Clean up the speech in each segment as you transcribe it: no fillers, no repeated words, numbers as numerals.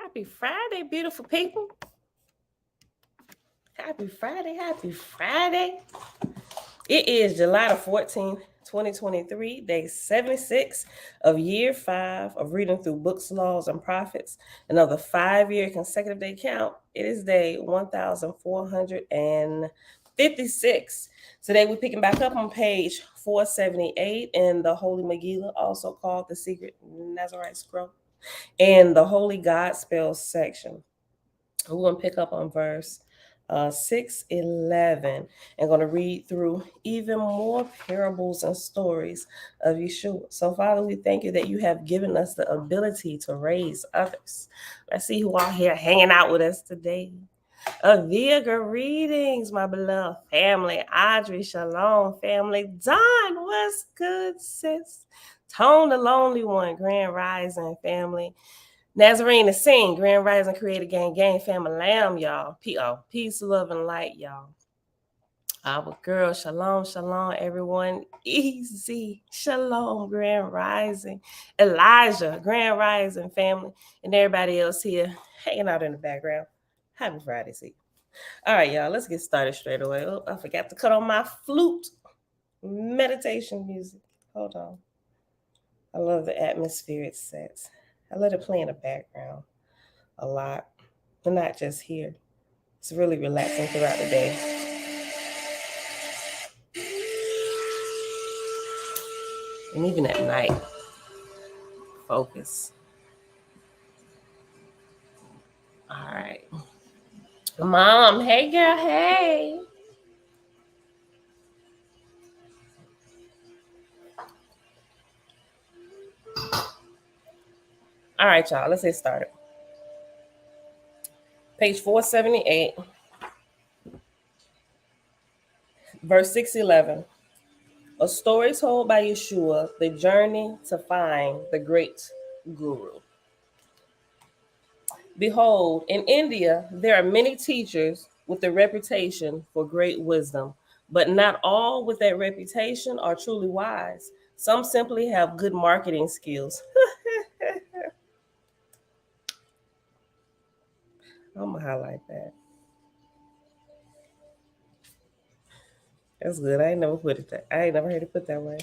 Happy Friday, beautiful people. Happy Friday, happy Friday. It is July the 14th, 2023, day 76 of year 5 of reading through books, laws, and prophets. Another 5-year consecutive day count. It is day 1456. Today we're picking back up on page 478 in the Holy Megillah, also called the Secret Nazarite Scroll, in the Holy God Spells section. We're going to pick up on verse 6:11 and going to read through even more parables and stories of Yahshua. So, Father, we thank you that you have given us the ability to raise others. I see who are here hanging out with us today. Avia, greetings, my beloved family. Audrey, shalom, family. Don, what's good, sis? Tone, the lonely one, Grand Rising, family. Nazarene the Sing, Grand Rising Creator Gang, Family Lamb, y'all. Peace, love, and light, y'all. Our girl, shalom, everyone. Easy, shalom, Grand Rising. Elijah, Grand Rising, family. And everybody else here hanging out in the background. Happy Friday, see. All right, y'all, let's get started straight away. Oh, I forgot to cut on my flute. Meditation music. Hold on. I love the atmosphere it sets. I let it play in the background a lot, but not just here. It's really relaxing throughout the day. And even at night, focus. All right. Mom, hey girl, hey. All right, y'all, let's get started. Page 478, verse 6:11. A story told by Yahshua, the journey to find the great guru. Behold, in India, there are many teachers with a reputation for great wisdom, but not all with that reputation are truly wise. Some simply have good marketing skills. I'm gonna highlight that. That's good. I ain't never heard it put that way.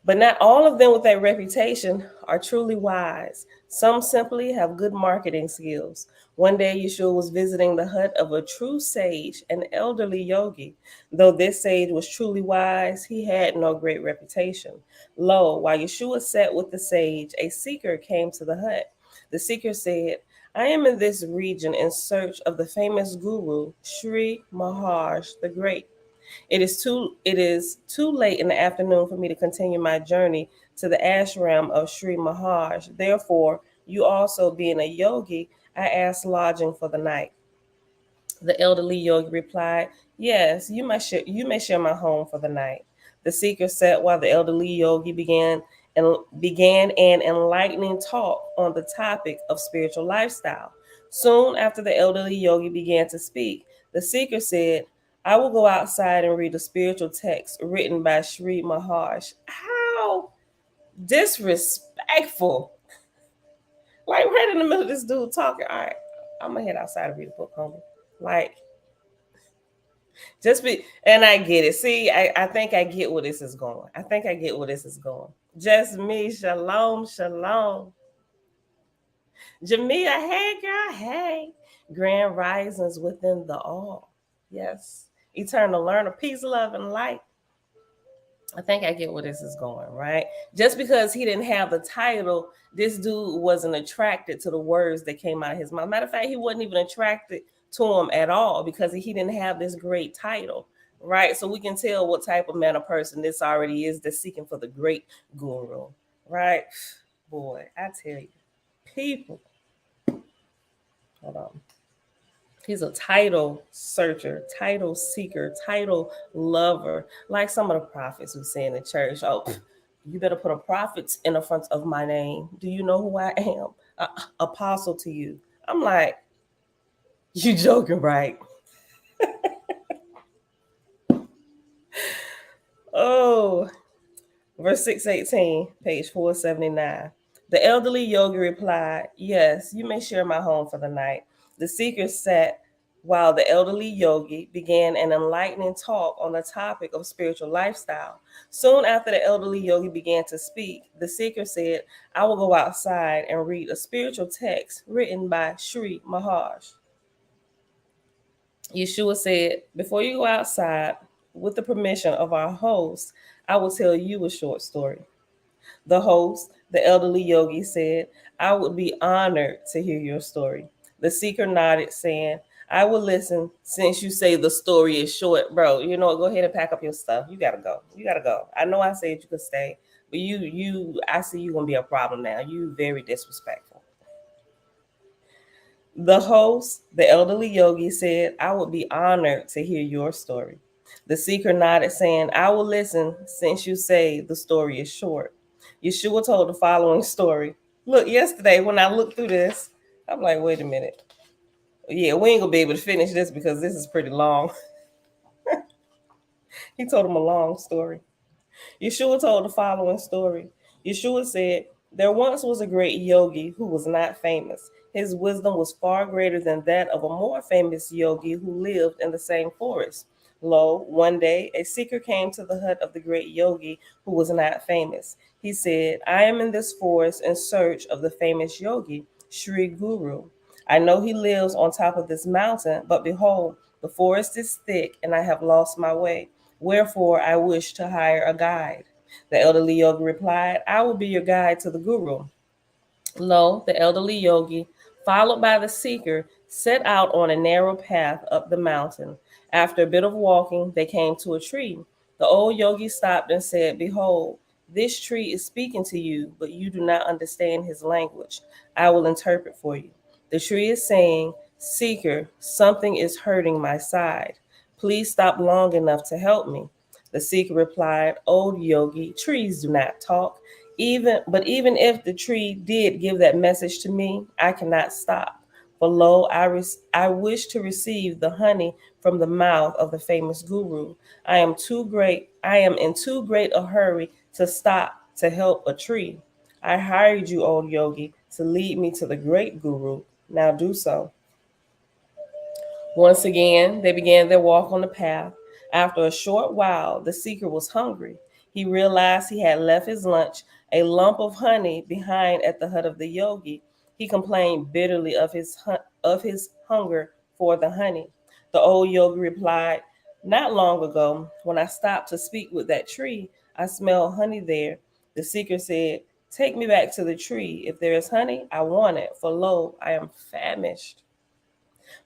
But not all of them with that reputation are truly wise. Some simply have good marketing skills. One day, Yahshua was visiting the hut of a true sage, an elderly yogi. Though this sage was truly wise, he had no great reputation. Lo, while Yahshua sat with the sage, a seeker came to the hut. The seeker said, I am in this region in search of the famous guru, Sri Maharaj the Great. It is too late in the afternoon for me to continue my journey to the ashram of Sri Maharaj. Therefore, you also being a yogi, I ask lodging for the night. The elderly yogi replied, Yes, you may share my home for the night. The seeker sat while the elderly yogi began an enlightening talk on the topic of spiritual lifestyle. Soon after the elderly yogi began to speak, the seeker said, I will go outside and read a spiritual text written by Sri Maharaj. How disrespectful. Like right in the middle of this dude talking. All right, I'm gonna head outside and read a book, homie. Like, and I get it. See, I think I get where this is going. Just me, shalom. Jamia, hey girl, hey. Grand risings within the all. Yes. Eternal learner, peace, love, and light. I think I get where this is going, right? Just because he didn't have the title, this dude wasn't attracted to the words that came out of his mouth. Matter of fact, he wasn't even attracted to him at all because he didn't have this great title, right? So we can tell what type of man or person this already is that's seeking for the great guru, right? Boy, I tell you, people. Hold on. He's a title searcher, title seeker, title lover, like some of the prophets who say in the church, oh, you better put a prophet in the front of my name. Do you know who I am? Apostle to you. I'm like, you joking, right? Oh, verse 618, page 479. The elderly yogi replied, "Yes, you may share my home for the night." The seeker sat while the elderly yogi began an enlightening talk on the topic of spiritual lifestyle. Soon after the elderly yogi began to speak, the seeker said, "I will go outside and read a spiritual text written by Sri Maharaj." Yahshua said, "Before you go outside, with the permission of our host, I will tell you a short story." The host, the elderly yogi, said, "I would be honored to hear your story." The seeker nodded, saying, "I will listen since you say the story is short." Bro, you know what? Go ahead and pack up your stuff. You gotta go. You gotta go. I know I said you could stay, but I see you gonna be a problem now. You very disrespectful. The host, the elderly yogi, said, "I would be honored to hear your story." The seeker nodded, saying, "I will listen since you say the story is short." Yahshua told the following story. Look, yesterday when I looked through this, I'm like, wait a minute. Yeah, we ain't gonna be able to finish this because this is pretty long. He told him a long story. Yahshua told the following story. Yahshua said, "There once was a great yogi who was not famous. His wisdom was far greater than that of a more famous yogi who lived in the same forest. Lo, one day a seeker came to the hut of the great yogi who was not famous. He said, 'I am in this forest in search of the famous yogi, Sri Guru. I know he lives on top of this mountain, but behold, the forest is thick and I have lost my way. Wherefore I wish to hire a guide.' The elderly yogi replied, 'I will be your guide to the Guru.' Lo, the elderly yogi, followed by the seeker, set out on a narrow path up the mountain. After a bit of walking, they came to a tree. The old yogi stopped and said, 'Behold, this tree is speaking to you, but you do not understand his language. I will interpret for you. The tree is saying, "Seeker, something is hurting my side. Please stop long enough to help me." The seeker replied, "Old yogi, trees do not talk. Even if the tree did give that message to me, I cannot stop. For lo, I wish to receive the honey from the mouth of the famous guru. I am in too great a hurry to stop to help a tree. I hired you, old yogi, to lead me to the great guru. Now do so." Once again, they began their walk on the path. After a short while, the seeker was hungry. He realized he had left his lunch, a lump of honey, behind at the hut of the yogi. He complained bitterly of his hunger for the honey. The old yogi replied, "Not long ago, when I stopped to speak with that tree, I smelled honey there." The seeker said, "Take me back to the tree. If there is honey, I want it, for lo, I am famished."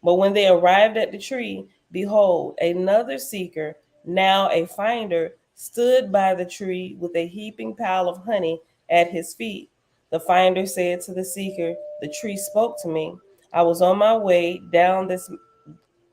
But when they arrived at the tree, behold, another seeker, now a finder, stood by the tree with a heaping pile of honey at his feet. The finder said to the seeker, "The tree spoke to me. I was on my way down this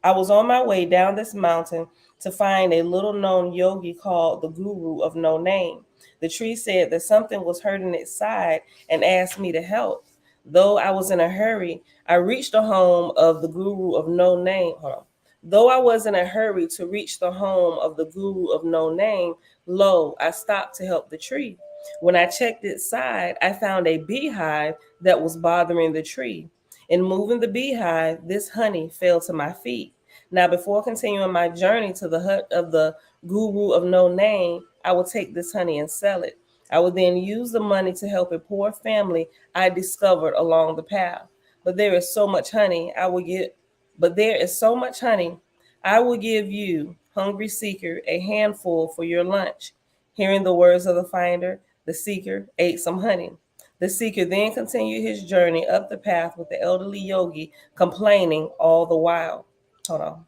I was on my way down this mountain to find a little known yogi called the Guru of No Name. The tree said that something was hurting its side and asked me to help. Though I was in a hurry, I reached the home of the Guru of No Name. Hold on. Though I was in a hurry to reach the home of the Guru of No Name, lo, I stopped to help the tree. When I checked its side, I found a beehive that was bothering the tree. In moving the beehive, this honey fell to my feet. Now, before continuing my journey to the hut of the Guru of No Name, I will take this honey and sell it. I will then use the money to help a poor family I discovered along the path. But there is so much honey I will get. But there is so much honey. I will give you, hungry seeker, a handful for your lunch." Hearing the words of the finder, the seeker ate some honey. The seeker then continued his journey up the path with the elderly yogi, complaining all the while. Hold on.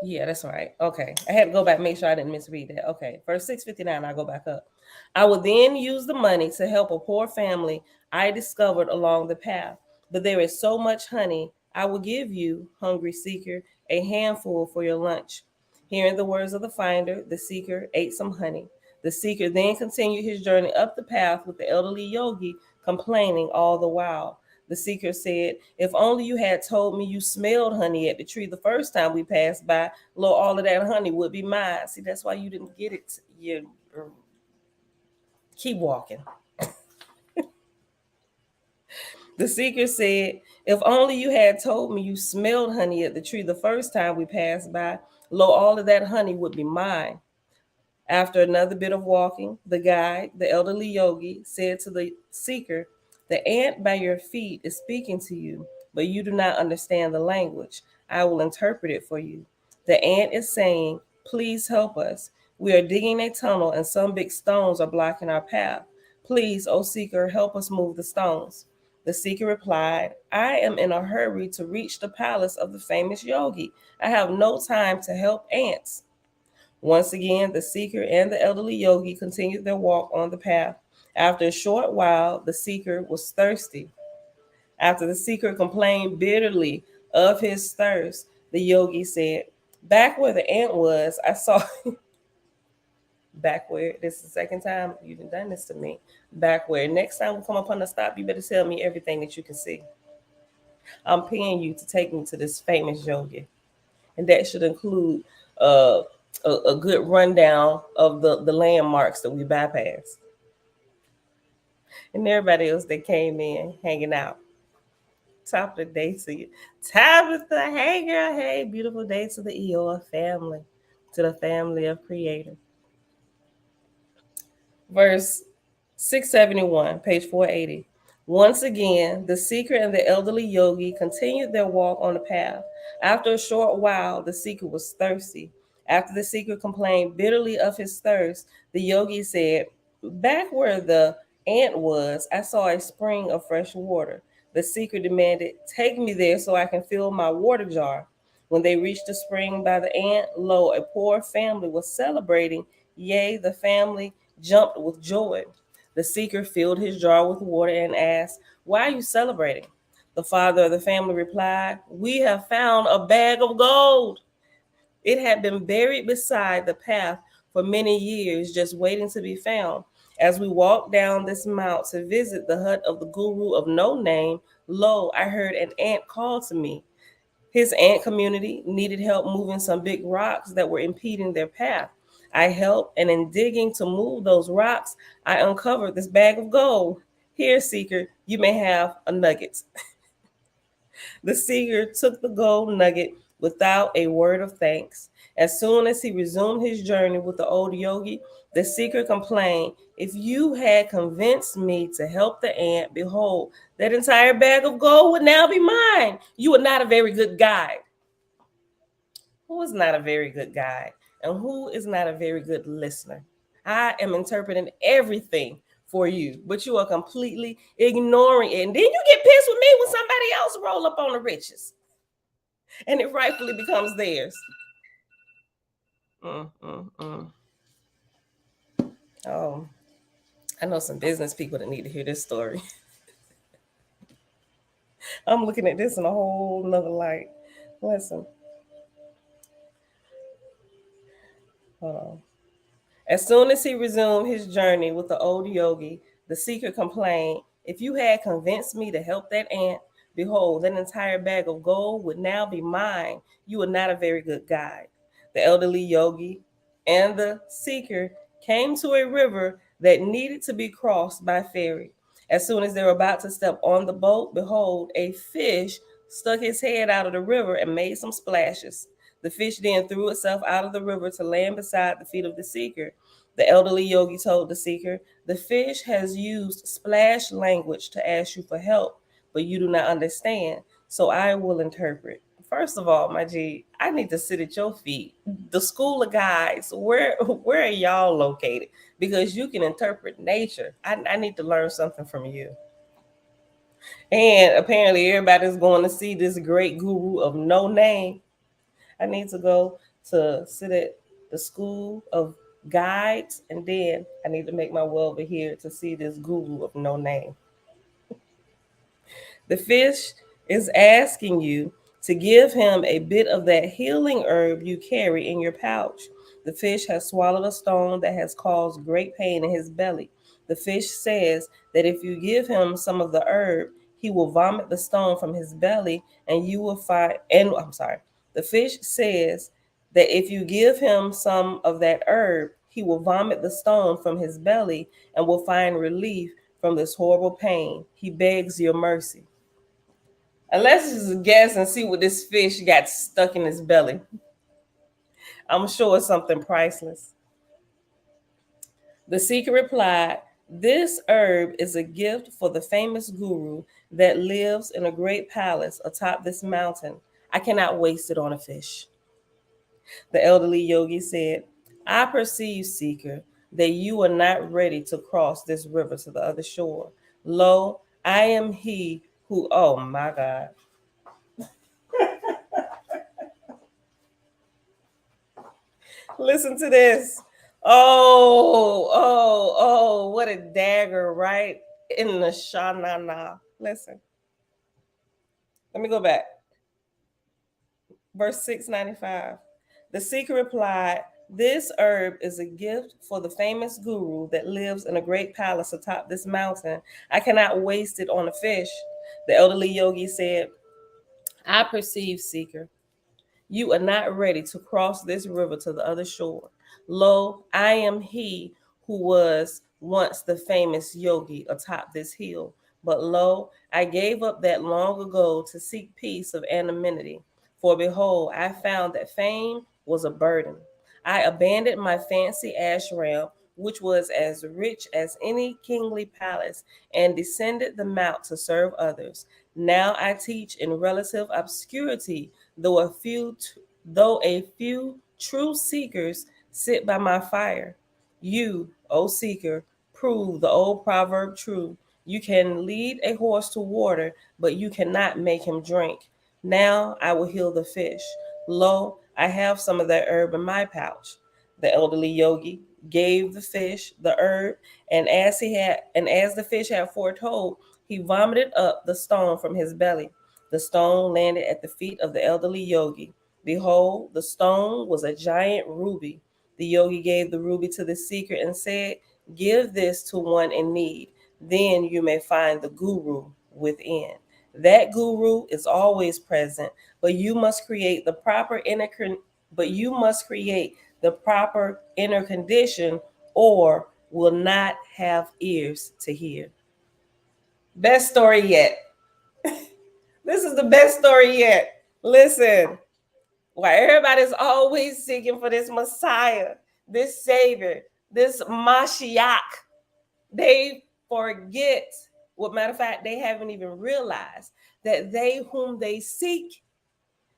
Yeah, that's right. Okay. I had to go back and make sure I didn't misread that. Okay. Verse 659, I'll go back up. "I will then use the money to help a poor family I discovered along the path. But there is so much honey, I will give you, hungry seeker, a handful for your lunch." Hearing the words of the finder, the seeker ate some honey. The seeker then continued his journey up the path with the elderly yogi, complaining all the while. The seeker said, if only you had told me you smelled honey at the tree the first time we passed by, lo, all of that honey would be mine. See, that's why you didn't get it. You keep walking. The seeker said, if only you had told me you smelled honey at the tree the first time we passed by, lo, all of that honey would be mine. After another bit of walking, the guide, the elderly yogi, said to the seeker, the ant by your feet is speaking to you, but you do not understand the language. I will interpret it for you. The ant is saying, please help us. We are digging a tunnel and some big stones are blocking our path. Please, O seeker, help us move the stones. The seeker replied, I am in a hurry to reach the palace of the famous yogi. I have no time to help ants. Once again, the seeker and the elderly yogi continued their walk on the path. After a short while, the seeker was thirsty. After the seeker complained bitterly of his thirst, the yogi said, back where the ant was, I saw back where this is the second time you've done this to me. Back where next time we come upon the stop, you better tell me everything that you can see. I'm paying you to take me to this famous yogi. And that should include a good rundown of the landmarks that we bypassed. And everybody else that came in hanging out. Top of the day to you. Tabitha, hey girl, hey, beautiful day to the EOF family, to the family of creators. Verse 671, page 480. Once again, the seeker and the elderly yogi continued their walk on the path. After a short while, the seeker was thirsty. After the seeker complained bitterly of his thirst, the yogi said, back where the ant was, I saw a spring of fresh water. The seeker demanded, take me there so I can fill my water jar. When they reached the spring by the ant, lo, a poor family was celebrating. Yea, the family jumped with joy. The seeker filled his jar with water and asked, why are you celebrating? The father of the family replied, we have found a bag of gold. It had been buried beside the path for many years, just waiting to be found. As we walked down this mount to visit the hut of the guru of no name, lo, I heard an ant call to me. His ant community needed help moving some big rocks that were impeding their path. I helped, and in digging to move those rocks, I uncovered this bag of gold. Here, seeker, you may have a nugget. The seeker took the gold nugget without a word of thanks. As soon as he resumed his journey with the old yogi, the seeker complained, if you had convinced me to help the ant, behold, that entire bag of gold would now be mine. You are not a very good guide. Who is not a very good guide? And who is not a very good listener? I am interpreting everything for you, but you are completely ignoring it. And then you get pissed with me when somebody else roll up on the riches and it rightfully becomes theirs. Oh, I know some business people that need to hear this story. I'm looking at this in a whole nother light. Listen. Hold on. As soon as he resumed his journey with the old yogi, the seeker complained, if you had convinced me to help that ant, behold, that entire bag of gold would now be mine. You are not a very good guide. The elderly yogi and the seeker came to a river that needed to be crossed by ferry. As soon as they were about to step on the boat, behold, a fish stuck his head out of the river and made some splashes. The fish then threw itself out of the river to land beside the feet of the seeker. The elderly yogi told the seeker, the fish has used splash language to ask you for help, but you do not understand, so I will interpret. First of all, my G, I need to sit at your feet. The school of guides, where are y'all located? Because you can interpret nature. I need to learn something from you. And apparently everybody's going to see this great guru of no name. I need to go to sit at the school of guides, and then I need to make my way over here to see this guru of no name. The fish is asking you to give him a bit of that healing herb you carry in your pouch. The fish has swallowed a stone that has caused great pain in his belly. The fish says that if you give him some of the herb, he will vomit the stone from his belly, and you will find. And I'm sorry, the fish says that if you give him some of that herb, he will vomit the stone from his belly and will find relief from this horrible pain. He begs your mercy. And let's just guess and see what this fish got stuck in his belly. I'm sure it's something priceless. The seeker replied, "This herb is a gift for the famous guru that lives in a great palace atop this mountain. I cannot waste it on a fish." The elderly yogi said, "I perceive, seeker, that you are not ready to cross this river to the other shore. Lo, I am he who, oh my God. Listen to this. What a dagger right in the shanana. Listen, let me go back. Verse 695. The seeker replied, "This herb is a gift for the famous guru that lives in a great palace atop this mountain. I cannot waste it on a fish." The elderly yogi said, "I perceive, seeker, you are not ready to cross this river to the other shore. Lo, I am he who was once the famous yogi atop this hill. But lo, I gave up that long ago to seek peace of anonymity. For behold, I found that fame was a burden. I abandoned my fancy ashram, which was as rich as any kingly palace, and descended the mount to serve others. Now I teach in relative obscurity, though a few true seekers sit by my fire. You, O seeker, prove the old proverb true. You can lead a horse to water, but you cannot make him drink. Now I will heal the fish. Lo, I have some of that herb in my pouch." The elderly yogi gave the fish the herb, and as the fish had foretold, he vomited up the stone from his belly. The stone landed at the feet of the elderly yogi. Behold, the stone was a giant ruby. The yogi gave the ruby to the seeker and said, "Give this to one in need. Then you may find the guru within. That guru is always present, but you must create the proper inner condition, or will not have ears to hear." Best story yet. This is the best story yet. Listen, why everybody's always seeking for this Messiah, this Savior, this Mashiach, they forget. Well, matter of fact, they haven't even realized that they whom they seek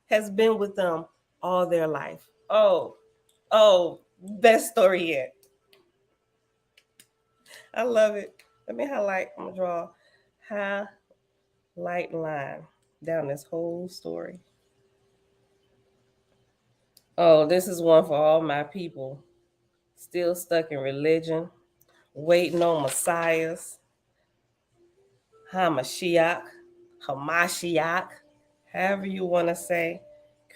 has been with them all their life. Best story yet. I love it. Let me highlight. I'm gonna draw highlight line down this whole story. Oh, this is one for all my people still stuck in religion, waiting on messiahs, Hamashiach, Hamashiach, however you want to say.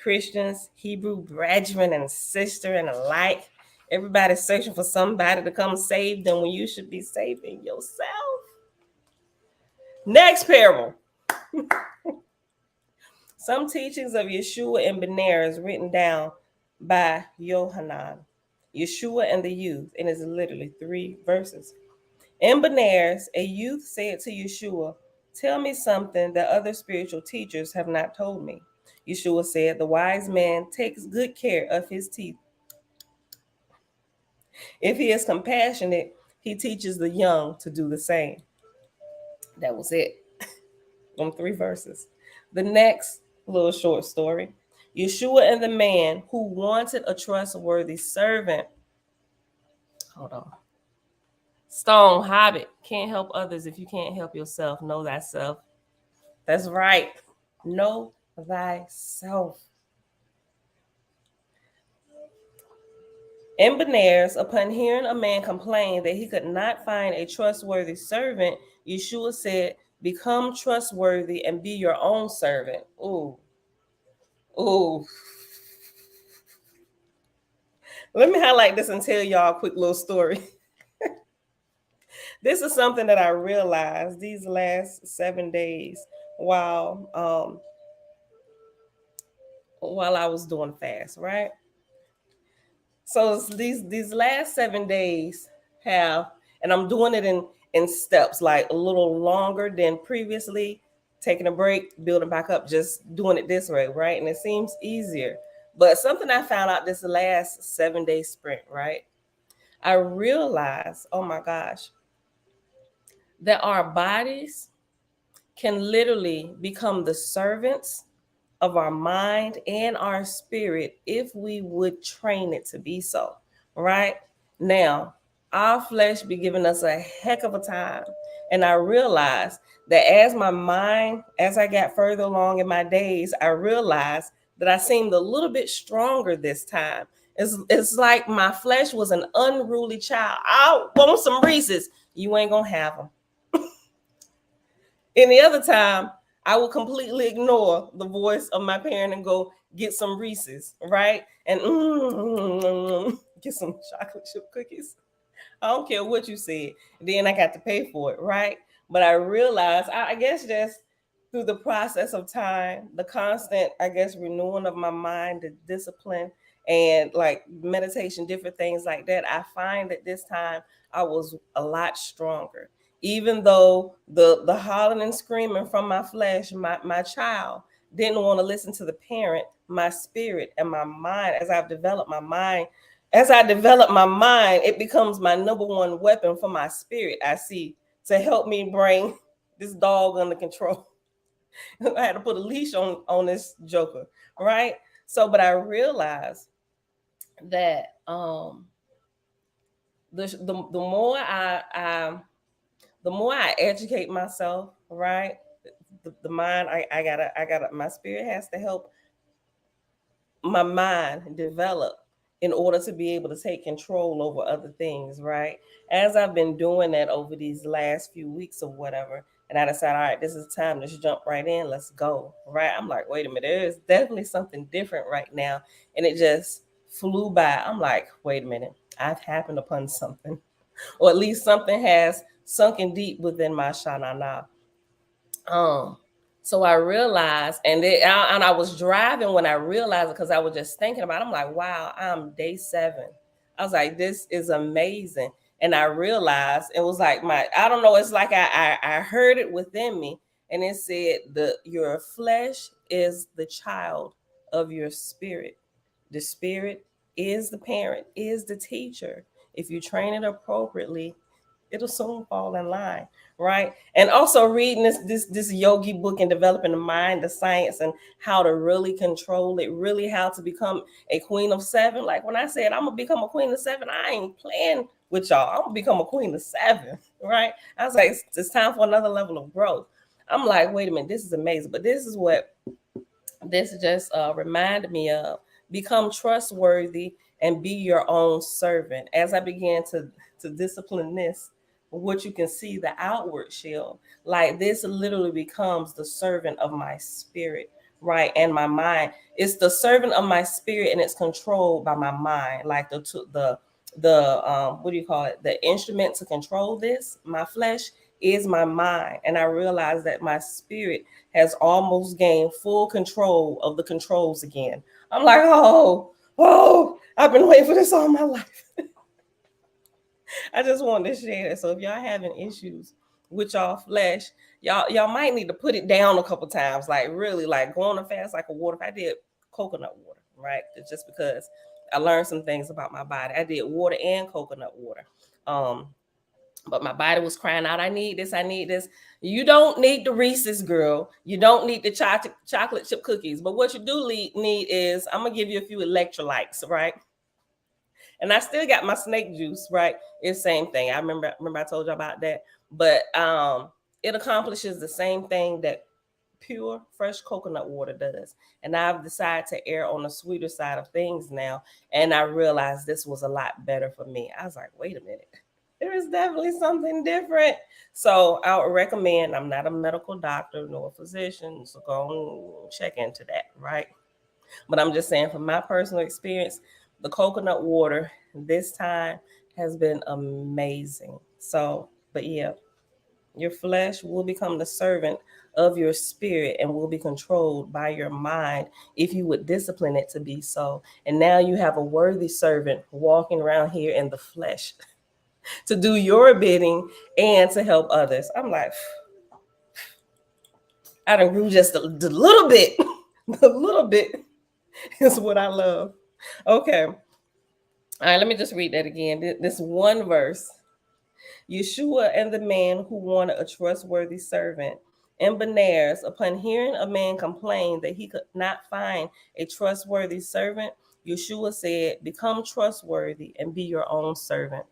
Christians, Hebrew brethren and sister and alike. Everybody's searching for somebody to come save them when you should be saving yourself. Next parable. Some teachings of Yahshua and Benares written down by Yohanan. Yahshua and the youth, and it's literally 3 verses. In Benares, a youth said to Yahshua, "Tell me something that other spiritual teachers have not told me." Yahshua said, "The wise man takes good care of his teeth. If he is compassionate, he teaches the young to do the same." That was it. Them 3 verses. The next little short story. Yahshua and the man who wanted a trustworthy servant. Hold on. Stone Hobbit. Can't help others if you can't help yourself. Know thyself. That's right. Know thyself. In Benares, upon hearing a man complain that he could not find a trustworthy servant, Yeshua said, "Become trustworthy and be your own servant." Ooh. Ooh. Let me highlight this and tell y'all a quick little story. This is something that I realized these last 7 days while while I was doing fast, right? So these last 7 days have, and I'm doing it in steps, like a little longer than previously, taking a break, building back up, just doing it this way, right? And it seems easier. But something I found out this last 7 day sprint, right? I realized, oh my gosh, that our bodies can literally become the servants of our mind and our spirit if we would train it to be so, right? Now, our flesh be giving us a heck of a time. And I realized that as my mind, as I got further along in my days, I realized that I seemed a little bit stronger this time. It's like my flesh was an unruly child. I want some Reese's. You ain't gonna have them. Any other time, I will completely ignore the voice of my parent and go get some Reese's, right? And get some chocolate chip cookies. I don't care what you said. Then I got to pay for it, right? But I realized, I guess, just through the process of time, the constant, I guess, renewing of my mind, the discipline, and like meditation, different things like that, I find that this time I was a lot stronger. Even though the hollering and screaming from my flesh, my child didn't want to listen to the parent, my spirit and my mind, as I develop my mind, it becomes my number one weapon for my spirit, I see, to help me bring this dog under control. I had to put a leash on this joker, right? So, but I realized that the more I educate myself, right? The mind, I gotta, my spirit has to help my mind develop in order to be able to take control over other things, right? As I've been doing that over these last few weeks or whatever, and I decided, all right, this is time. Let's jump right in. Let's go, right? I'm like, wait a minute, there is definitely something different right now, and it just flew by. I'm like, wait a minute, I've happened upon something, or at least something has sunken deep within my shanana. Um, so I realized, and I was driving when I realized it because I was just thinking about it. I'm like, wow, I'm day 7. I was like, this is amazing. And I realized it was like I don't know, it's like I heard it within me, and it said your flesh is the child of your spirit. The spirit is the parent, is the teacher. If you train it appropriately, it'll soon fall in line, right? And also reading this yogi book and developing the mind, the science, and how to really control it, really how to become a queen of 7. Like when I said I'm gonna become a queen of 7, I ain't playing with y'all. I'm gonna become a queen of 7, right? I was like, it's time for another level of growth. I'm like, wait a minute, this is amazing. But this is what this just reminded me of: become trustworthy and be your own servant. As I began to discipline this, what you can see, the outward shell, like this literally becomes the servant of my spirit, right? And my mind, it's the servant of my spirit, and it's controlled by my mind, like the what do you call it, the instrument to control this, my flesh, is my mind. And I realized that my spirit has almost gained full control of the controls again. I'm like, oh, I've been waiting for this all my life. I just wanted to share that. So if y'all having issues with y'all flesh, y'all might need to put it down a couple times. Like really, like go on a fast like a water. If I did coconut water, right? It's just because I learned some things about my body. I did water and coconut water. But my body was crying out, I need this, I need this. You don't need the Reese's, girl. You don't need the chocolate chip cookies. But what you do need is, I'm going to give you a few electrolytes, right? And I still got my snake juice, right? It's the same thing. I remember I told you about that. But it accomplishes the same thing that pure fresh coconut water does. And I've decided to err on the sweeter side of things now. And I realized this was a lot better for me. I was like, wait a minute. There is definitely something different. So I would recommend, I'm not a medical doctor nor a physician, so go and check into that, right? But I'm just saying, from my personal experience, the coconut water this time has been amazing. So But yeah, your flesh will become the servant of your spirit and will be controlled by your mind if you would discipline it to be so. And now you have a worthy servant walking around here in the flesh to do your bidding and to help others. I'm like, I done grew just a little bit. A little bit is what I love. Okay. All right, let me just read that again. This one verse. Yahshua and the man who wanted a trustworthy servant. And Benares, upon hearing a man complain that he could not find a trustworthy servant, Yahshua said, become trustworthy and be your own servant.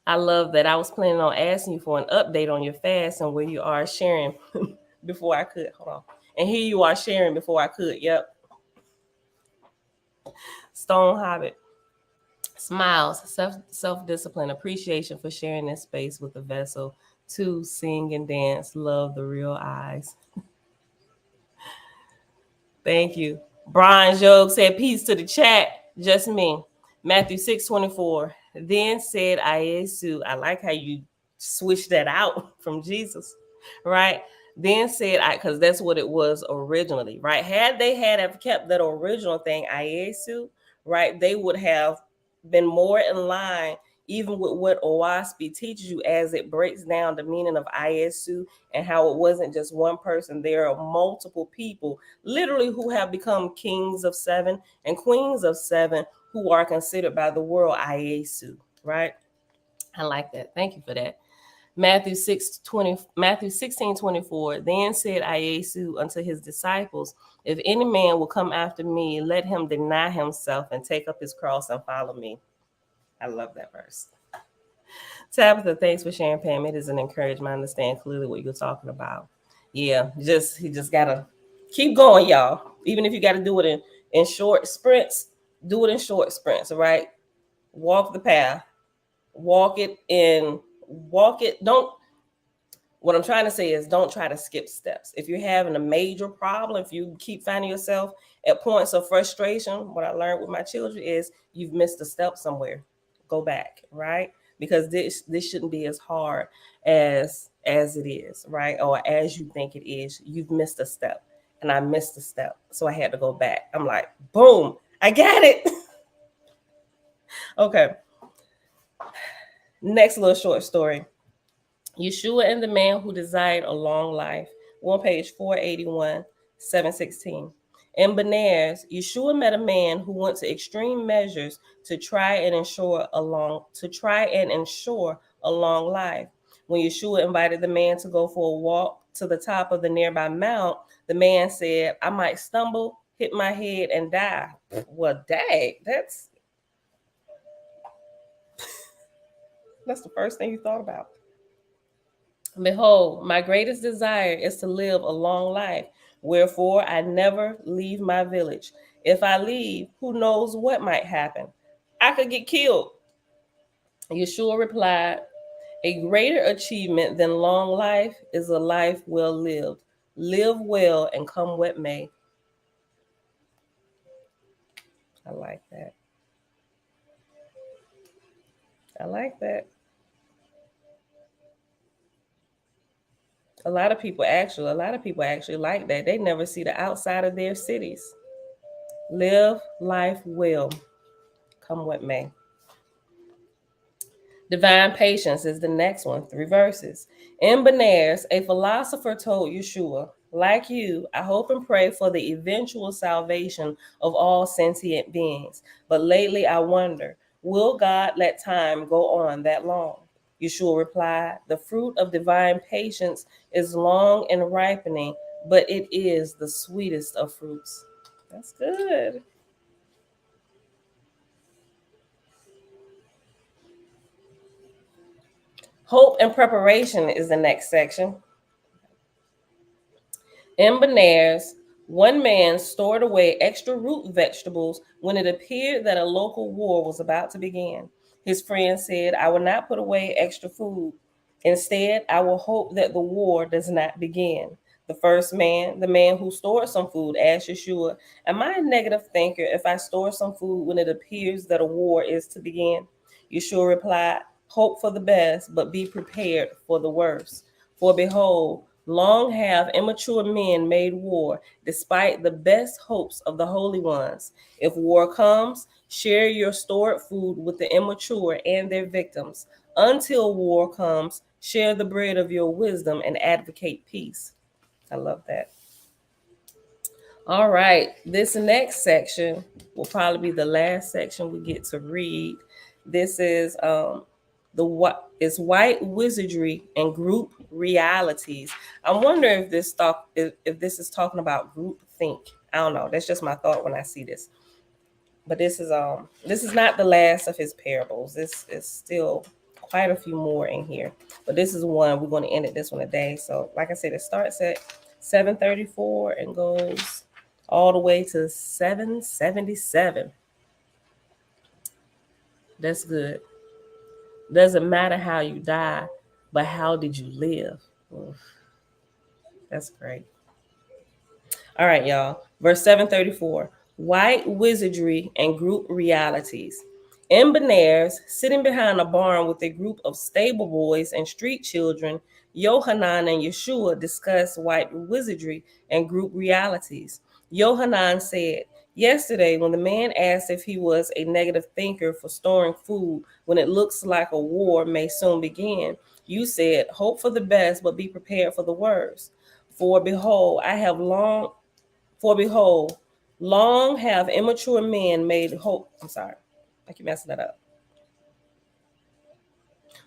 I love that. I was planning on asking you for an update on your fast and where you are sharing before I could. Hold on. And here you are sharing before I could. Yep. Stone Hobbit. Smiles, self-discipline, appreciation for sharing this space with the vessel. 2, sing and dance, love the real eyes. Thank you. Brian Jogue said, peace to the chat. Just me. Matthew 6:24. Then said Iesu. I like how you switched that out from Jesus, right? Then said I, because that's what it was originally, right? Had they have kept that original thing, Iesu, right, they would have been more in line even with what OWASP teaches you as it breaks down the meaning of Iesu and how it wasn't just one person. There are multiple people literally who have become kings of 7 and queens of 7 who are considered by the world Iesu, right? I like that. Thank you for that. Matthew 16:24. Then said Iesu unto his disciples, if any man will come after me, let him deny himself and take up his cross and follow me. I love that verse. Tabitha, thanks for sharing, Pam. It is an encouragement. I understand clearly what you're talking about. Yeah, he just gotta keep going, y'all. Even if you got to do it in short sprints, do it in short sprints. All right, walk the path, walk it. Don't. What I'm trying to say is don't try to skip steps. If you're having a major problem, if you keep finding yourself at points of frustration, what I learned with my children is you've missed a step somewhere. Go back, right? Because this shouldn't be as hard as it is, right? Or as you think it is. You've missed a step. And I missed a step. So I had to go back. I'm like, boom, I got it. Okay. Next little short story. Yahshua and the man who desired a long life. We're on page 481, 716. In Benares, Yahshua met a man who went to extreme measures to try and ensure a long life. When Yahshua invited the man to go for a walk to the top of the nearby mount, the man said, I might stumble, hit my head, and die. Well, dang, that's the first thing you thought about. Behold, my greatest desire is to live a long life. Wherefore, I never leave my village. If I leave, who knows what might happen? I could get killed. Yahshua replied, a greater achievement than long life is a life well lived. Live well and come what may. I like that. I like that. A lot of people actually like that. They never see the outside of their cities. Live life well, come what may. Divine patience is the next one, 3 verses. In Benares, a philosopher told Yahshua, like you, I hope and pray for the eventual salvation of all sentient beings. But lately I wonder, will God let time go on that long? Yahshua replied, the fruit of divine patience is long and ripening, but it is the sweetest of fruits. That's good. Hope and preparation is the next section. In Benares, one man stored away extra root vegetables when it appeared that a local war was about to begin. His friend said, I will not put away extra food. Instead, I will hope that the war does not begin. The first man, the man who stored some food, asked Yahshua, am I a negative thinker if I store some food when it appears that a war is to begin? Yahshua replied, hope for the best, but be prepared for the worst. For behold, long have immature men made war, despite the best hopes of the holy ones. If war comes, share your stored food with the immature and their victims. Until war comes, share the bread of your wisdom and advocate peace. I love that. All right, this next section will probably be the last section we get to read. This is the what is white wizardry and group realities. I'm wondering if if this is talking about group think. I don't know. That's just my thought when I see this. But this is not the last of his parables. This is still quite a few more in here. But this is one we're going to end it this one today. So like I said, it starts at 734 and goes all the way to 777. That's good. Doesn't matter how you die, but how did you live? Oof, that's great. All right, y'all. Verse 734. White wizardry and group realities. In Benares, sitting behind a barn with a group of stable boys and street children, Yohanan and Yahshua discussed white wizardry and group realities. Yohanan said, yesterday, when the man asked if he was a negative thinker for storing food when it looks like a war may soon begin, you said, hope for the best, but be prepared for the worst. For behold, I have long for behold, long have immature men made hope. I'm sorry, I keep messing that up.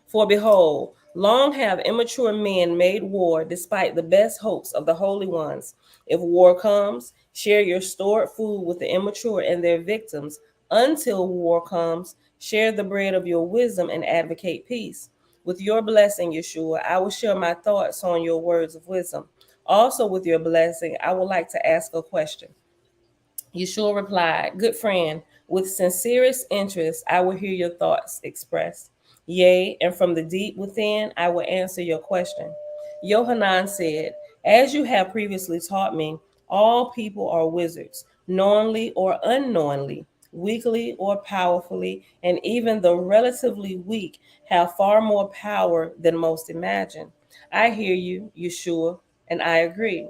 For behold, long have immature men made war despite the best hopes of the holy ones. If war comes, share your stored food with the immature and their victims. Until war comes, share the bread of your wisdom and advocate peace. With your blessing, Yahshua, I will share my thoughts on your words of wisdom. Also, with your blessing, I would like to ask a question. Yeshua replied, good friend, with sincerest interest, I will hear your thoughts expressed. Yea, and from the deep within, I will answer your question. Yohanan said, as you have previously taught me, all people are wizards, knowingly or unknowingly, weakly or powerfully, and even the relatively weak have far more power than most imagine. I hear you, Yeshua, and I agree.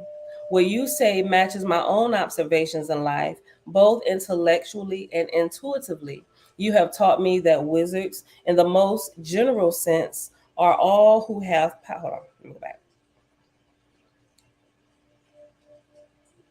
What you say matches my own observations in life, both intellectually and intuitively. You have taught me that wizards, in the most general sense, are all who have power. Hold on, let me go back.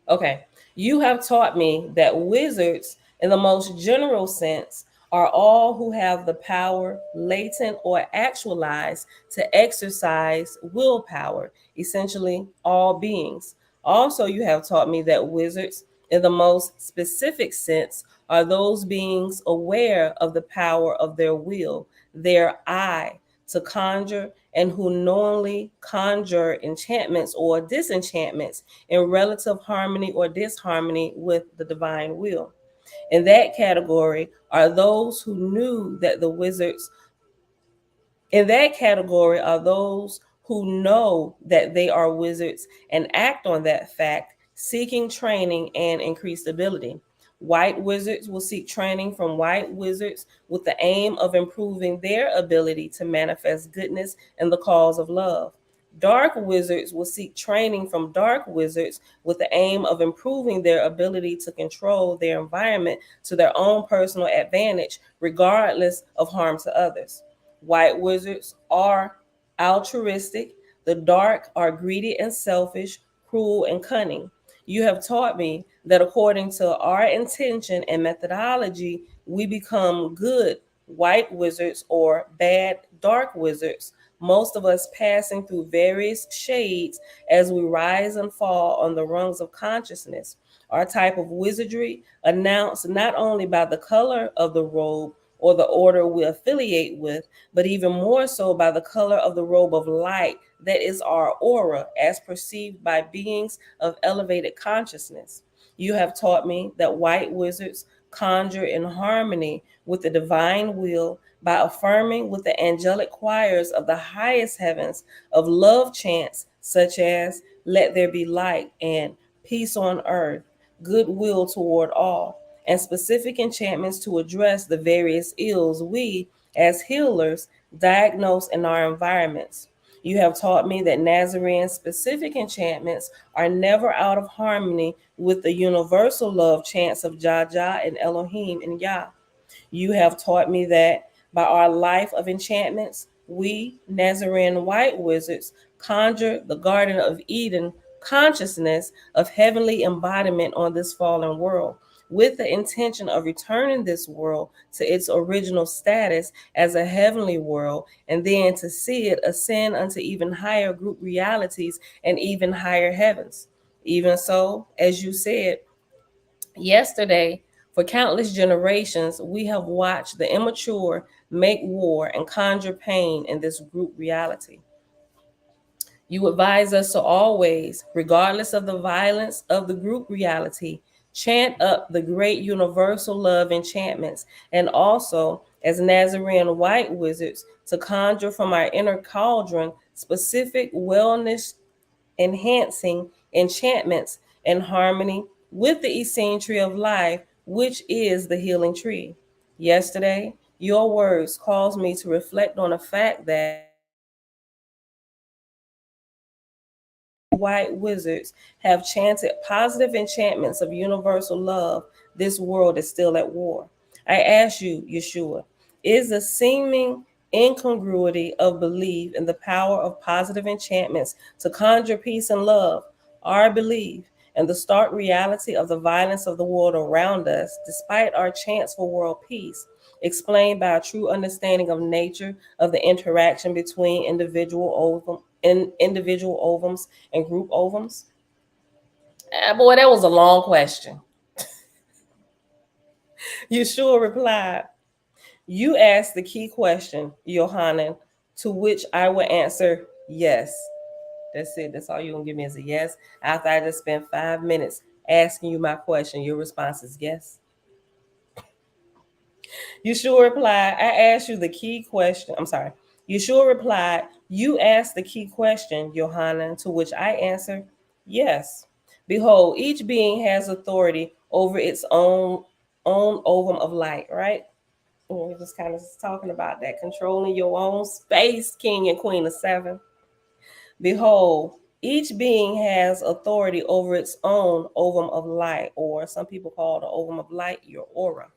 Okay. You have taught me that wizards, in the most general sense, are all who have the power, latent or actualized, to exercise willpower, essentially all beings. Also, you have taught me that wizards, in the most specific sense, are those beings aware of the power of their will, their I, to conjure, and who knowingly conjure enchantments or disenchantments in relative harmony or disharmony with the divine will. In that category are those who knew that the wizards in that category are those who know that they are wizards and act on that fact, seeking training and increased ability. White wizards will seek training from white wizards with the aim of improving their ability to manifest goodness in the cause of love. Dark wizards will seek training from dark wizards with the aim of improving their ability to control their environment to their own personal advantage, regardless of harm to others. White wizards are altruistic. The dark are greedy and selfish, cruel and cunning. You have taught me that according to our intention and methodology, we become good white wizards or bad dark wizards, most of us passing through various shades as we rise and fall on the rungs of consciousness. Our type of wizardry, announced not only by the color of the robe or the order we affiliate with, but even more so by the color of the robe of light that is our aura as perceived by beings of elevated consciousness. You have taught me that white wizards conjure in harmony with the divine will by affirming with the angelic choirs of the highest heavens of love chants such as let there be light and peace on earth, goodwill toward all, and specific enchantments to address the various ills we, as healers diagnosed in our environments. You have taught me that Nazarene's specific enchantments are never out of harmony with the universal love chants of Jah and Elohim and Yah. You have taught me that by our life of enchantments, we, Nazarene white wizards, conjure the Garden of Eden consciousness of heavenly embodiment on this fallen world, with the intention of returning this world to its original status as a heavenly world, and then to see it ascend unto even higher group realities and even higher heavens. Even so, as you said, yesterday, for countless generations, we have watched the immature make war and conjure pain in this group reality. You advise us to always, regardless of the violence of the group reality, chant up the great universal love enchantments, and also, as Nazarene white wizards, to conjure from our inner cauldron specific wellness enhancing enchantments in harmony with the essential tree of life, which is the healing tree. Yesterday, your words caused me to reflect on the fact that white wizards have chanted positive enchantments of universal love, this world is still at war. I ask you, Yahshua, is the seeming incongruity of belief in the power of positive enchantments to conjure peace and love our belief and the stark reality of the violence of the world around us, despite our chants for world peace, explained by a true understanding of nature of the interaction between individual ovums and group ovums? Boy, that was a long question. Yeshua replied, "You asked the key question, Yohanan, to which I will answer yes." That's it. That's all you're going to give me is a yes. After I just spent 5 minutes asking you my question, your response is yes. Yeshua replied, I asked you the key question. I'm sorry. Yeshua replied, you asked the key question, Yohanan, to which I answer, yes. Behold, each being has authority over its own ovum of light, right? And we're just kind of talking about that, controlling your own space, king and queen of seven. Behold, each being has authority over its own ovum of light, or some people call the ovum of light your aura.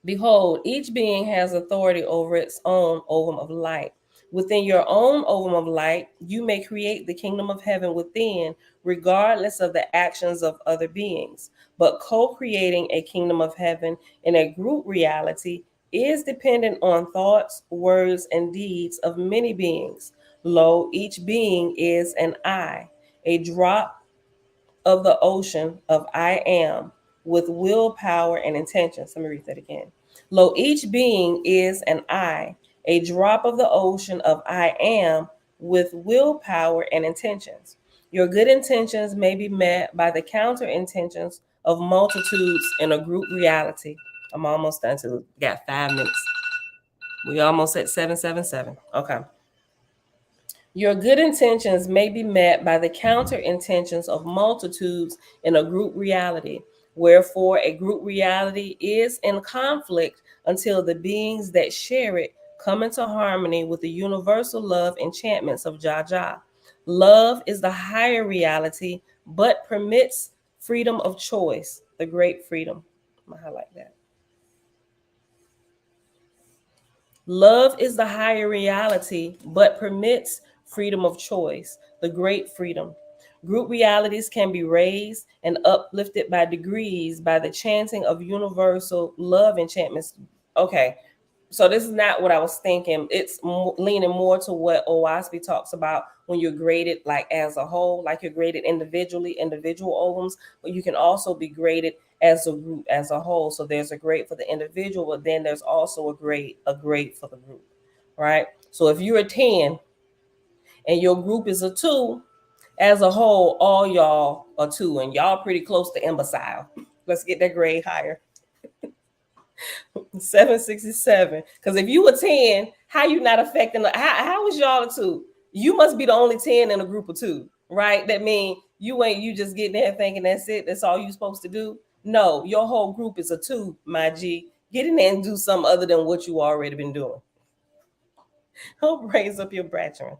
Behold, each being has authority over its own ovum of light. Within your own ovum of light, you may create the kingdom of heaven within, regardless of the actions of other beings. But co creating a kingdom of heaven in a group reality is dependent on thoughts, words, and deeds of many beings. Lo, each being is an I, a drop of the ocean of I am with willpower and intentions. Let me read that again. Lo, each being is an I, a drop of the ocean of I am with willpower and intentions. Your good intentions may be met by the counter intentions of multitudes in a group reality. I'm almost done. So got 5 minutes. We almost at 777. Okay. Your good intentions may be met by the counter intentions of multitudes in a group reality. Wherefore, a group reality is in conflict until the beings that share it come into harmony with the universal love enchantments of Jah. Love is the higher reality, but permits freedom of choice, the great freedom. I'm going to highlight that. Love is the higher reality, but permits freedom of choice, the great freedom. Group realities can be raised and uplifted by degrees by the chanting of universal love enchantments. Okay, so this is not what I was thinking. It's leaning more to what Owaspi talks about when you're graded like as a whole, like you're graded individually, individual ovums, but you can also be graded as a group as a whole. So there's a grade for the individual, but then there's also a grade for the group, right? So if you're a 10 and your group is a 2, as a whole, all y'all are 2, and y'all pretty close to imbecile. Let's get that grade higher. 767. Because if you were 10, how you not affecting how is y'all a 2? You must be the only 10 in a group of 2, right? That means you just getting there thinking that's it, that's all you supposed to do. No, your whole group is a 2, my G. Get in there and do something other than what you already been doing. Help raise up your brethren.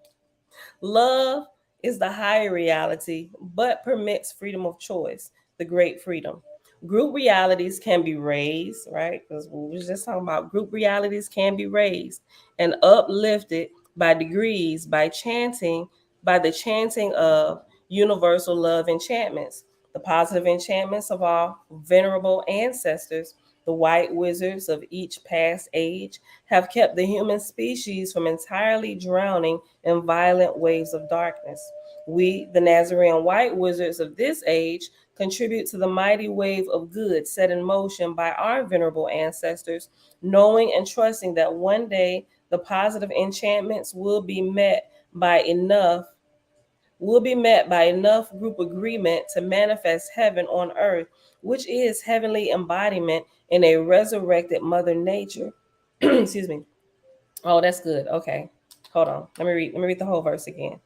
Love is the higher reality, but permits freedom of choice, the great freedom. Group realities can be raised, right? Because we was just talking about group realities can be raised and uplifted by degrees by the chanting of universal love enchantments, the positive enchantments of our venerable ancestors, the white wizards of each past age, have kept the human species from entirely drowning in violent waves of darkness. We, the Nazarene white wizards of this age, contribute to the mighty wave of good set in motion by our venerable ancestors, knowing and trusting that one day the positive enchantments will be met by enough group agreement to manifest heaven on earth, which is heavenly embodiment in a resurrected mother nature. Excuse me. Oh, that's good. Okay. Hold on. Let me read the whole verse again.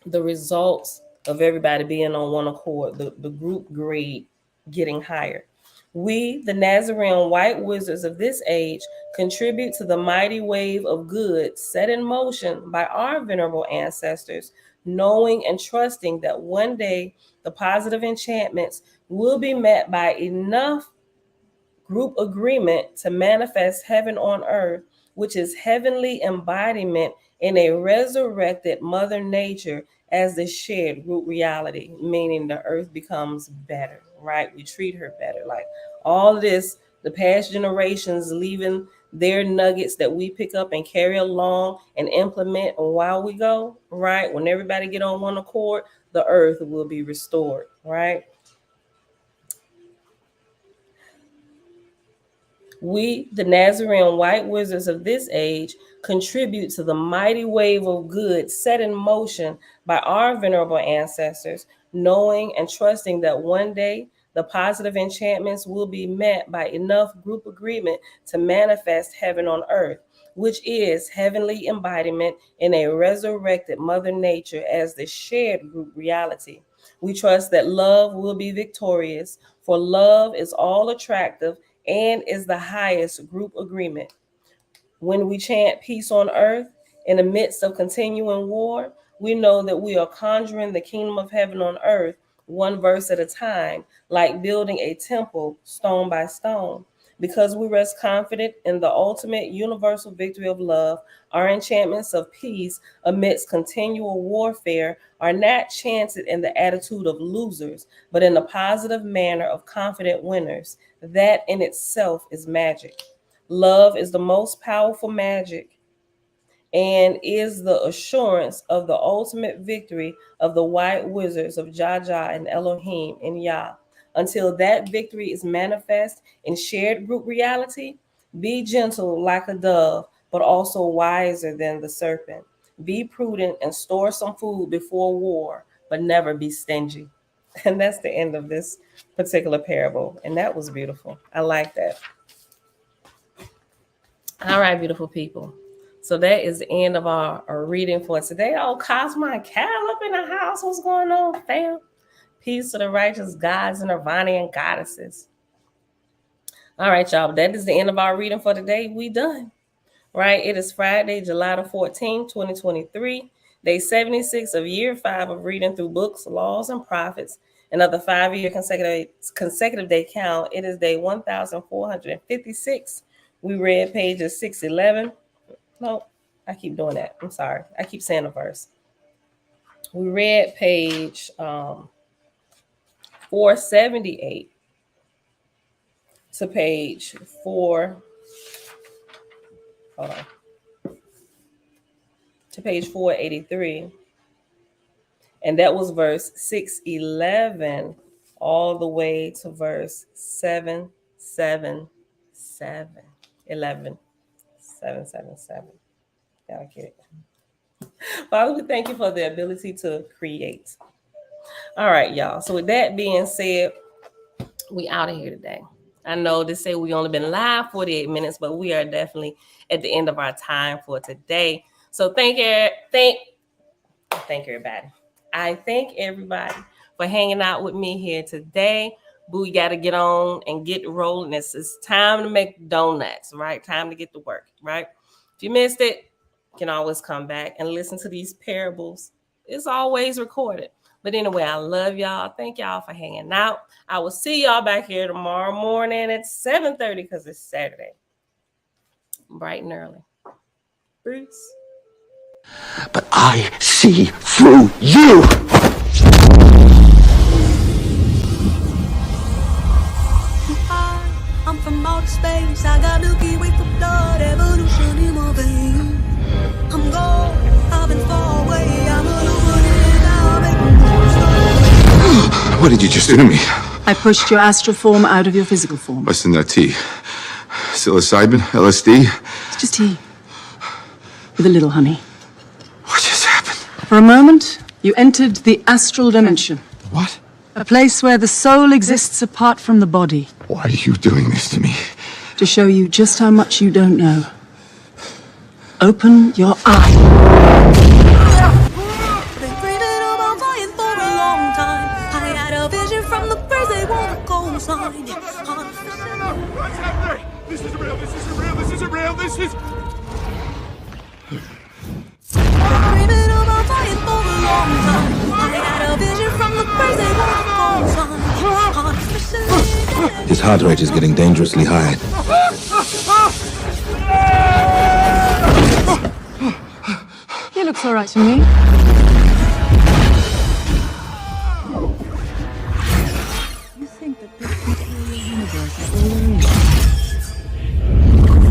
The results of everybody being on one accord, the group grade getting higher. We, the Nazarene white wizards of this age, contribute to the mighty wave of good set in motion by our venerable ancestors, knowing and trusting that one day the positive enchantments will be met by enough group agreement to manifest heaven on earth, which is heavenly embodiment in a resurrected mother nature as the shared group reality, meaning the earth becomes better, right? We treat her better. Like all of this, the past generations leaving their nuggets that we pick up and carry along and implement while we go, right? When everybody get on one accord, the earth will be restored, right? We, the Nazarene white wizards of this age, contribute to the mighty wave of good set in motion by our venerable ancestors, knowing and trusting that one day the positive enchantments will be met by enough group agreement to manifest heaven on earth, which is heavenly embodiment in a resurrected mother nature as the shared group reality. We trust that love will be victorious, for love is all attractive and is the highest group agreement. When we chant peace on earth in the midst of continuing war, we know that we are conjuring the kingdom of heaven on earth one verse at a time, like building a temple stone by stone. Because we rest confident in the ultimate universal victory of love, our enchantments of peace amidst continual warfare are not chanted in the attitude of losers, but in the positive manner of confident winners. That in itself is magic. Love is the most powerful magic and is the assurance of the ultimate victory of the white wizards of Jaja and Elohim and Yah. Until that victory is manifest in shared group reality, be gentle like a dove, but also wiser than the serpent. Be prudent and store some food before war, but never be stingy. And that's the end of this particular parable. And that was beautiful. I like that. All right, beautiful people. So that is the end of our reading for today. Oh, Cosmo and Cal up in the house. What's going on, fam? Peace to the righteous gods and Nirvanian goddesses. All right, y'all. That is the end of our reading for today. We done. Right? It is Friday, July the 14th, 2023. Day 76 of year 5 of reading through books, laws, and prophets. Another 5-year consecutive day count. It is day 1456. We read pages 611. No, I keep doing that. I'm sorry. I keep saying the verse. We read page 478 to page 4. Hold on. To page 483. And that was verse 611 all the way to verse 777. 11. 777. Y'all get it. Father, we thank you for the ability to create. All right, y'all. So with that being said, we out of here today. I know they say we only been live 48 minutes, but we are definitely at the end of our time for today. So thank everybody. I thank everybody for hanging out with me here today. Boo, you got to get on and get rolling. It's time to make donuts, right? Time to get to work, right? If you missed it, you can always come back and listen to these parables. It's always recorded. But anyway, I love y'all. Thank y'all for hanging out. I will see y'all back here tomorrow morning at 7:30 because it's Saturday. Bright and early. Bruce. But I see through you! I'm from outer space, I got Milky Way for blood, evolution in my veins. I'm gold, I've been far away, I'm illuminated now, making moves. What did you just do to me? I pushed your astral form out of your physical form. What's in that tea? Psilocybin? LSD? It's just tea. With a little honey. What just happened? For a moment, you entered the astral dimension. What? A place where the soul exists apart from the body. Why are you doing this to me? To show you just how much you don't know. Open your eye. Been dreaming about flying for a long time. I had a vision from the birds, they want a cosign. What's happening? This isn't real, this isn't real, this isn't real, this is... Dreaming about flying for a long time. I had a vision from the birds, they want a cosign. His heart rate is getting dangerously high. He looks all right to me. You think that this particular universe is all there is?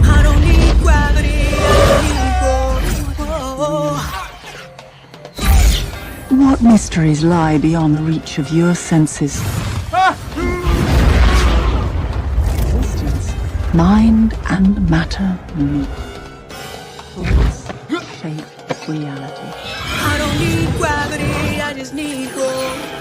I don't need gravity, I need What mysteries lie beyond the reach of your senses? Existence. Mind and matter meet. Thoughts shape reality. I don't need gravity, I just need growth.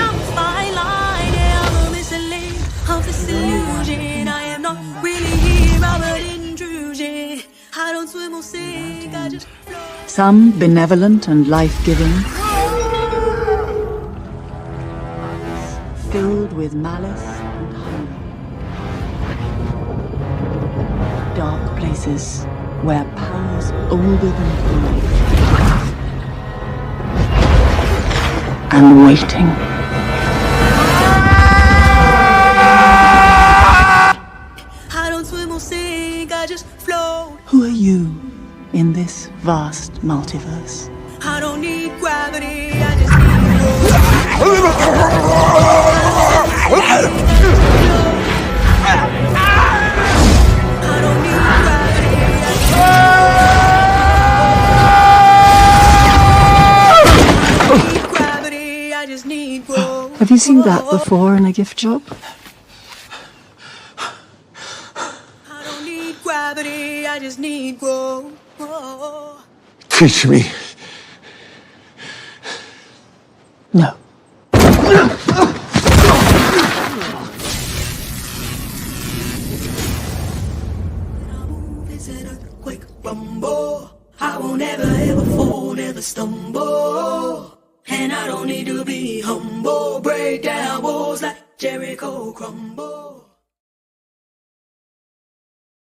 I'm fine line, yeah, I'm a mislead of this illusion. I am not really here, I'm an intrusion. I don't swim or sink, I just float. Some benevolent and life-giving, filled with malice and hunger. Dark places where powers older than time and waiting. I don't swim or sink, I just float. Who are you in this vast multiverse? I don't need gravity, I just need I don't need gravity, I just need growth. Have you seen that before in a gift shop? I don't need gravity, I just need growth. Teach me. No. It's an earthquake rumble. I won't ever ever fall, never stumble. And I don't need to be humble. Break down walls like Jericho crumble.